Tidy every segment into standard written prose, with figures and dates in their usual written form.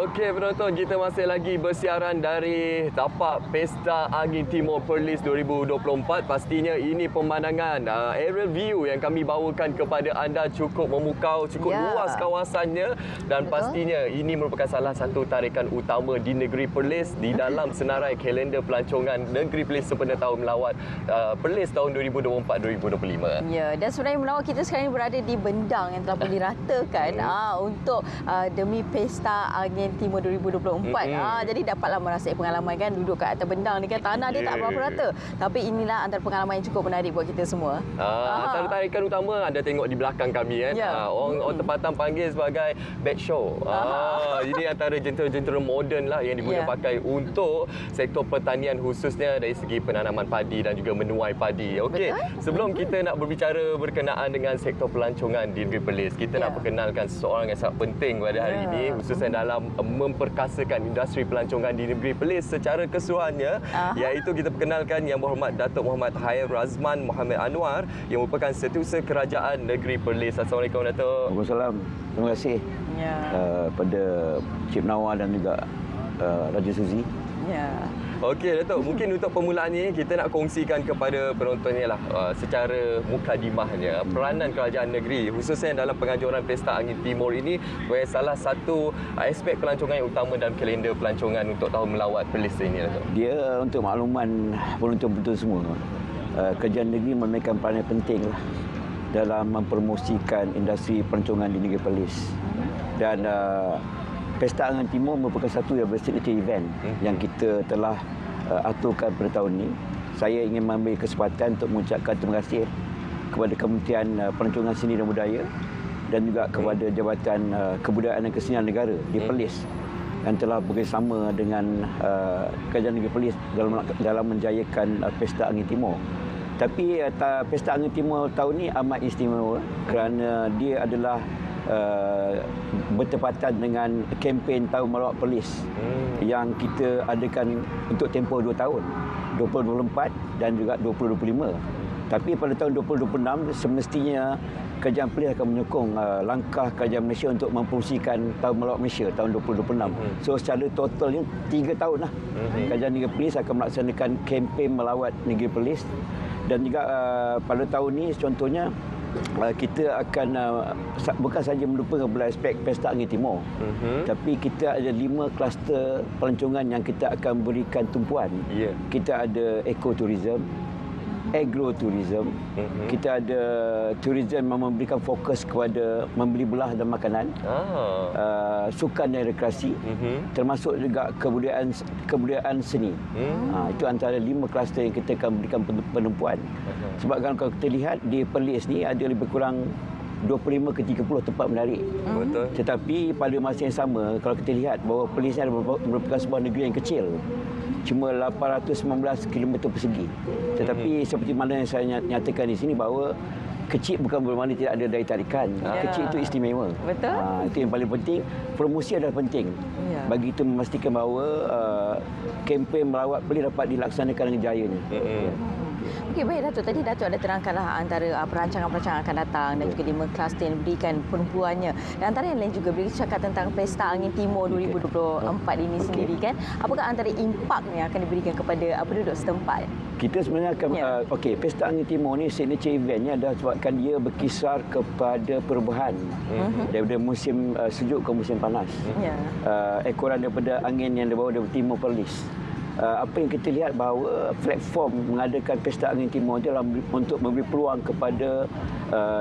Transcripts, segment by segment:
Okey penonton, kita masih lagi bersiaran dari tapak Pesta Angin Timur Perlis 2024. Pastinya ini pemandangan aerial view yang kami bawakan kepada anda cukup memukau, cukup luas kawasannya dan pastinya ini merupakan salah satu tarikan utama di negeri Perlis di dalam senarai kalender pelancongan negeri Perlis sempena tahun melawat Perlis tahun 2024-2025. Ya, dan sebenarnya melawat kita sekarang berada di bendang yang telah pun diratakan untuk demi Pesta Angin Timur 2024. Jadi dapatlah merasai pengalaman kan duduk kat atas bendang ni kan, tanah dia tak berapa rata. Tapi inilah antara pengalaman yang cukup menarik buat kita semua. Antara tarikan utama anda tengok di belakang kami kan. Orang tempatan panggil sebagai back show. Ini antara jentera-jentera moden lah yang diguna pakai untuk sektor pertanian khususnya dari segi penanaman padi dan juga menuai padi. Okey, sebelum kita nak berbicara berkenaan dengan sektor pelancongan di negeri Perlis, kita nak perkenalkan seseorang yang sangat penting pada hari ini khususnya dalam memperkasakan industri pelancongan di negeri Perlis secara keseluruhannya, iaitu kita perkenalkan Yang Berhormat Datuk Muhammad Khair Razman Muhammad Anwar yang merupakan Setiausaha Kerajaan Negeri Perlis. Assalamualaikum Datuk. Waalaikumsalam. Terima kasih pada Cik Nawar dan juga Raja Suzy. Okey Datuk, mungkin untuk permulaan ini kita nak kongsikan kepada penonton ni lah secara mukadimahnya peranan kerajaan negeri khususnya dalam penganjuran Pesta Angin Timur ini sebagai salah satu aspek pelancongan yang utama dalam kalender pelancongan untuk tahun melawat Perlis ini Datuk. Dia untuk makluman penonton-penonton semua, kerajaan negeri memainkan peranan penting lah dalam mempromosikan industri pelancongan di negeri Perlis. Dan Pesta Angin Timur merupakan satu yang signature event yang kita telah aturkan pada tahun ini. Saya ingin mengambil kesempatan untuk mengucapkan terima kasih kepada Kementerian Pelancongan Seni dan Budaya dan juga kepada Jabatan Kebudayaan dan Kesenian Negara di Perlis yang telah bekerjasama dengan Kerajaan Negeri Perlis dalam menjayakan Pesta Angin Timur. Tapi Pesta Angin Timur tahun ini amat istimewa kerana dia adalah bertepatan dengan kempen Tahun Melawat Perlis yang kita adakan untuk tempoh 2 tahun, 2024 dan juga 2025. Tapi pada tahun 2026 semestinya Kerajaan Perlis akan menyokong langkah Kerajaan Malaysia untuk mempromosikan Tahun Melawat Malaysia tahun 2026. So secara totalnya 3 tahun lah Kerajaan Negeri Perlis akan melaksanakan kempen melawat Negeri Perlis. Dan juga pada tahun ini contohnya kita akan bukan saja mendukung kepada aspek Pesta Angin Timur, tapi kita ada 5 kluster pelancongan yang kita akan berikan tumpuan. Kita ada ekoturism, agrotourism, kita ada tourism yang memberikan fokus kepada membeli belah dan makanan, sukan dan rekreasi, termasuk juga kebudayaan seni. Itu antara 5 kluster yang kita akan berikan penumpuan. Sebab kalau kita lihat di Perlis ni ada lebih kurang 25 ke 30 tempat menarik. Tetapi pada masa yang sama, kalau kita lihat bahawa Perlis ni merupakan sebuah negeri yang kecil, cuma 819 km persegi. Tetapi seperti mana yang saya nyatakan di sini bahawa kecil bukan bermakna tidak ada daya tarikan. Kecil itu istimewa. Itu yang paling penting. Promosi adalah penting. Bagi itu memastikan bahawa kempen melawat Perlis dapat dilaksanakan dengan jayanya. Okey, baik Datuk. Tadi Datuk ada terangkanlah antara perancangan-perancangan akan datang dan juga 5 kluster yang diberikan penumpuannya. Dan antara yang lain juga beri cakap tentang Pesta Angin Timur 2024 ini sendiri kan. Apakah antara impak yang akan diberikan kepada penduduk setempat? Kita sebenarnya akan Pesta Angin Timur ni signature eventnya adalah sebabkan dia berkisar kepada perubahan daripada musim sejuk ke musim panas. Ekoran daripada angin yang dibawa dari timur Perlis. Apa yang kita lihat bahawa platform mengadakan Pesta Angin Timur adalah untuk memberi peluang kepada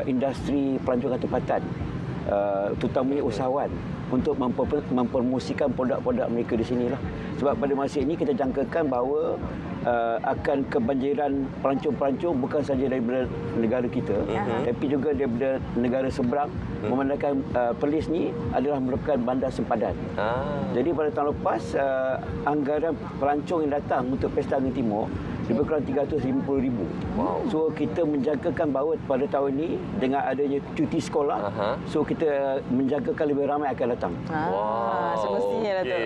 industri pelancongan tempatan, terutamanya usahawan, untuk mempromosikan produk-produk mereka di sinilah. Sebab pada masa ini kita jangkakan bahawa akan kebanjiran pelancong-pelancong bukan saja daripada negara kita, tapi juga daripada negara seberang, memandangkan Perlis ni adalah merupakan bandar sempadan. Jadi pada tahun lepas anggaran pelancong yang datang untuk Pesta Angin Timur lebih kurang 350,000. So kita menjangkakan bahawa pada tahun ini dengan adanya cuti sekolah, so kita menjangkakan lebih ramai akan datang. Semestinya Datuk.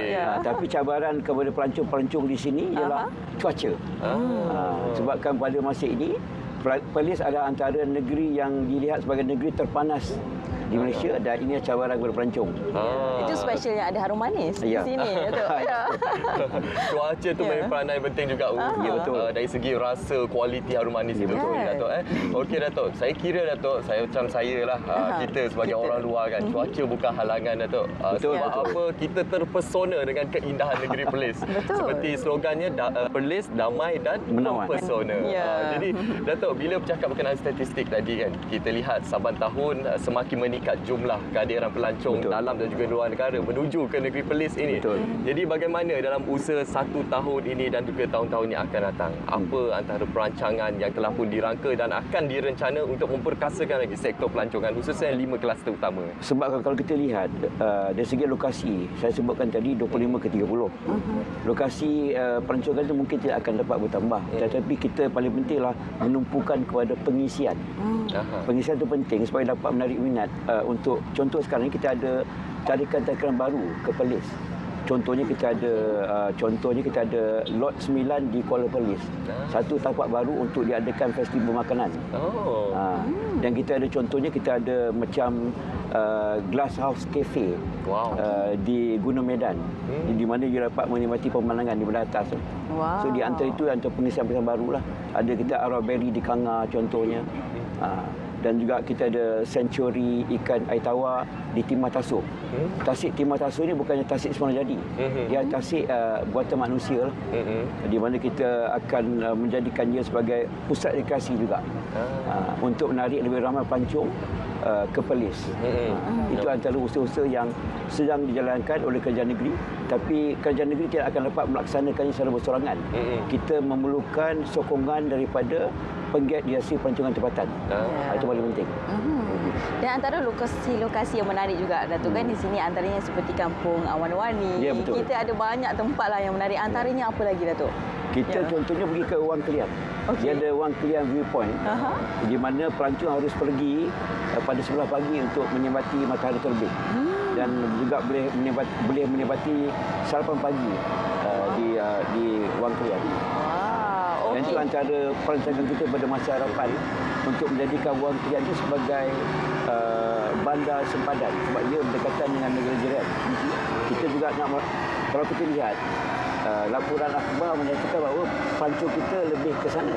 Tapi cabaran kepada pelancong-pelancong di sini ialah cuaca. Sebabkan pada masa ini Perlis adalah antara negeri yang dilihat sebagai negeri terpanas di Malaysia dan ini cabaran kepada pelancong. Itu specialnya ada harum manis di sini, Datuk. Ya. Cuaca tu main peranan penting juga. Ya, betul. Dari segi rasa, kualiti harum manis itu. Betul, Kan? Datuk. Okey, Datuk. Saya kira, Datuk, saya lah, kita sebagai orang luar kan, cuaca bukan halangan, Datuk. Betul, Sebab betul. apa, kita terpesona dengan keindahan negeri Perlis. Betul. Seperti slogannya, Perlis, damai dan Menawan. mempesona. Ya. Jadi, Datuk, bila bercakap berkenaan statistik tadi kan, kita lihat saban tahun semakin meningkat jumlah kehadiran pelancong Betul. dalam dan juga luar negara menuju ke negeri Perlis ini. Betul. Jadi bagaimana dalam usaha 1 tahun ini dan juga tahun-tahun yang akan datang? Apa antara perancangan yang telah pun dirangka dan akan direncana untuk memperkasakan lagi sektor pelancongan khususnya 5 kluster utama? Sebab kalau kita lihat dari segi lokasi, saya sebutkan tadi 25 ke 30. Lokasi pelancongan itu mungkin tidak akan dapat bertambah. Tetapi kita paling pentinglah menumpukan kepada pengisian. Pengisian itu penting supaya dapat menarik minat. Untuk contoh sekarang ni kita ada tarikan-tarikan baru ke Perlis. Contohnya kita ada lot 9 di Kuala Perlis. Satu tapak baru untuk diadakan festival makanan. Dan kita ada macam Glass House Cafe. Wow. Di Gunung Medan, di mana you dapat menikmati pemandangan di belah atas. Wow. So di antara itu antara pengisian-pengisian baru lah. Ada kita Araberry di Kanga contohnya. Dan juga kita ada sanctuary ikan air tawar di Timah Tasuk. Tasik Timah Tasuk ni bukannya tasik semula jadi. Dia tasik buatan manusia lah. Di mana kita akan menjadikan dia sebagai pusat rekreasi juga. Untuk menarik lebih ramai pelancong ke Perlis. Itu antara usaha-usaha yang sedang dijalankan oleh kerajaan negeri, tapi kerajaan negeri tidak akan dapat melaksanakannya secara bersorangan. Kita memerlukan sokongan daripada penggiat di hasil pelancongan tempatan. Itu paling penting. Dan antara lokasi-lokasi yang menarik juga, Datuk, kan di sini antaranya seperti Kampung Awan-Wani. Ya, betul. Kita ada banyak tempat lah yang menarik. Antaranya apa lagi, Datuk? Kita contohnya pergi ke Wang Kelian. Dia ada Wang Kelian Viewpoint, di mana pelancong harus pergi pada 11 pagi untuk menikmati matahari terbit. Dan juga boleh menikmati sarapan pagi di Wang Kelian. Dan itu antara perancangan kita pada masa harapan untuk menjadikan Wang Kelian itu sebagai bandar sempadan sebab dia berdekatan dengan negara jiran. Kita juga nak, kalau kita lihat laporan akhbar menyatakan bahawa pelancong kita lebih ke sana.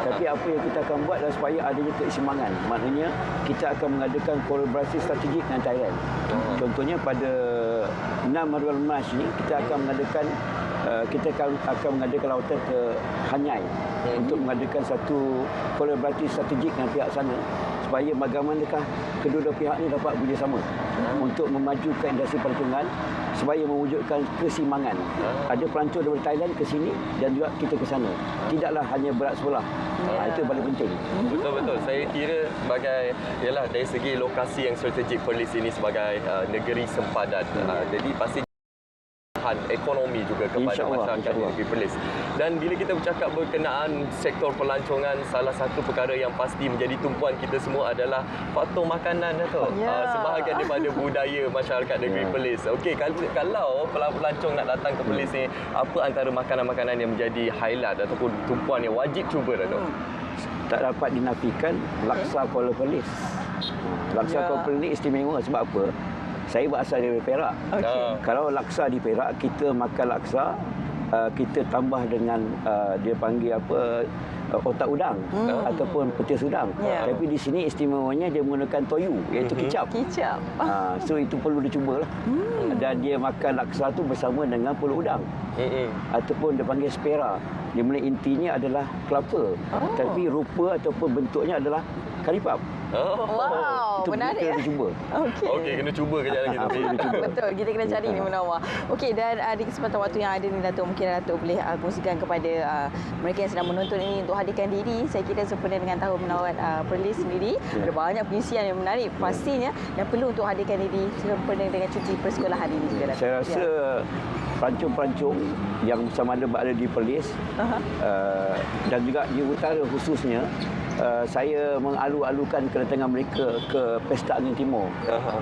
Tapi apa yang kita akan buat adalah supaya adanya keseimbangan. Maknanya kita akan mengadakan kolaborasi strategik dengan Thailand. Contohnya pada 6 bulan Mac ni kita akan mengadakan lawatan ke Hanyai untuk mengadakan satu kolaborasi strategik dengan pihak sana supaya bagaimanakah kedua-dua pihak ni dapat bekerjasama untuk memajukan industri pelancongan supaya mewujudkan keseimbangan. Ada pelancong dari Thailand ke sini dan juga kita ke sana. Tidaklah hanya berat sebelah. Itu yang paling penting. Betul-betul. Saya kira sebagai dari segi lokasi yang strategik Perlis ini sebagai negeri sempadan. Jadi pasti ekonomi juga kepada masyarakat di negeri Perlis. Dan bila kita bercakap berkenaan sektor pelancongan, salah satu perkara yang pasti menjadi tumpuan kita semua adalah faktor makanan, Datuk. Sebahagian daripada budaya masyarakat negeri Perlis. Okey, kalau pelancong nak datang ke Perlis ni, apa antara makanan-makanan yang menjadi highlight ataupun tumpuan yang wajib cuba, Datuk? Tak dapat dinafikan laksa Kuala Perlis. Laksa Kuala Perlis istimewa sebab apa? Saya berasal dari Perak. Kalau laksa di Perak, kita makan laksa, kita tambah dengan dia panggil apa, otak udang ataupun petis udang. Tapi di sini istimewanya dia menggunakan toyu, iaitu kicap. So itu perlu dicubalah. Dan dia makan laksa tu bersama dengan pulut udang. Ataupun dia panggil spera. Dia mana intinya adalah kelapa. Tapi rupa ataupun bentuknya adalah karipap. Wow, itu menarik. Kita cuba. Okey, kena cuba kejap lagi nanti. Betul, kita kena cari ni menawar. Okey, dan di kesempatan waktu yang ada ni, Datuk, mungkin Datuk boleh kongsikan kepada mereka yang sedang menonton ini untuk hadirkan diri. Saya kira sempena dengan Tahun Menawan Perlis sendiri, ada banyak pengisian yang menarik pastinya yang perlu untuk hadirkan diri sempena dengan cuti persekolahan ini juga, Datuk. Saya rasa pelancong-pelancong yang sama ada berada di Perlis dan juga di utara khususnya, saya mengalu-alukan kedatangan mereka ke Pesta Angin Timur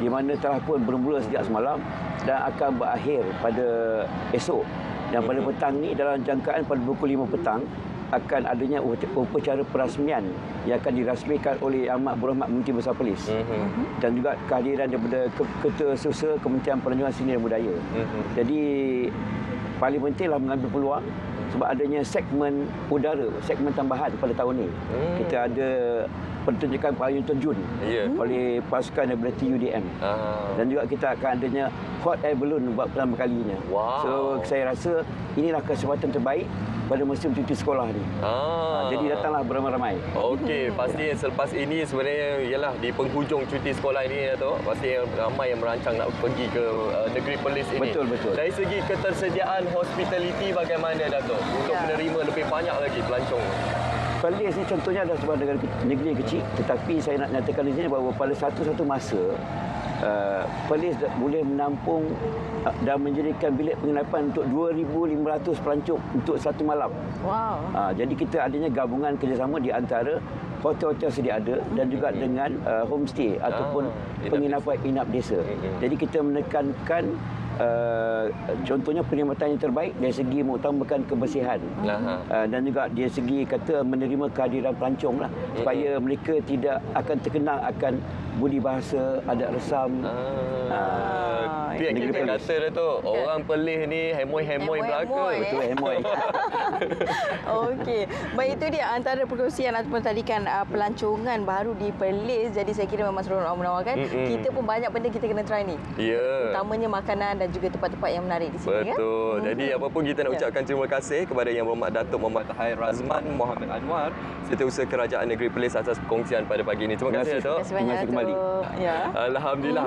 di mana telah pun bermula sejak semalam dan akan berakhir pada esok. Dan pada petang ni, dalam jangkaan pada pukul 5 petang akan adanya upacara perasmian yang akan dirasmikan oleh Amat Berhormat Menteri Besar Polis. Dan juga kehadiran daripada Ketua Sosial Kementerian Pelancongan Seni dan Budaya. Jadi paling penting lah mengambil peluang sebab adanya segmen udara, segmen tambahan pada tahun ini. Kita ada pertunjukan payung terjun oleh pasukan daripada TUDM. Dan juga kita akan adanya hot air balloon buat pertama kalinya. So saya rasa inilah kesempatan terbaik pada musim cuti sekolah ni. Jadi datanglah beramai-ramai. Okey, pasti selepas ini sebenarnya ialah di penghujung cuti sekolah ini Dato', pasti ramai yang merancang nak pergi ke negeri Perlis ini. Betul. Dari segi ketersediaan hospitality bagaimana Dato' untuk menerima lebih banyak lagi pelancong? Perlis ni contohnya adalah sebuah negeri yang kecil, tetapi saya nak nyatakan di sini bahawa pada satu masa Perlis boleh menampung dan menjadikan bilik penginapan untuk 2,500 pelancong untuk satu malam. Wow. Jadi kita adanya gabungan kerjasama di antara hotel-hotel sedia ada dan juga dengan homestay ataupun penginapan inap desa. Jadi kita menekankan contohnya perkhidmatan yang terbaik dari segi mengutamakan kebersihan dan juga dari segi kata menerima kehadiran pelancong lah supaya mereka tidak akan terkenal akan budi bahasa, adat resam. Itu yang kita kata Dato', orang Perlis ni hemoi-hemoi belaka. Betul, hemoi. Okey. Baik, itu dia antara perkongsian ataupun tadikan pelancongan baru di Perlis. Jadi saya kira memang seronok menawarkan. Kita pun banyak benda kita kena try ni. Utamanya makanan dan juga tempat-tempat yang menarik di sini. Betul. Jadi apa pun kita nak ucapkan terima kasih kepada Yang Berhormat Datuk Muhammad Tahir Razman Muhammad Anwar, Setiausaha Kerajaan Negeri Perlis atas perkongsian pada pagi ini. Terima kasih Datuk. Terima kasih banyak, Terima kasih kembali. Ya. Alhamdulillah.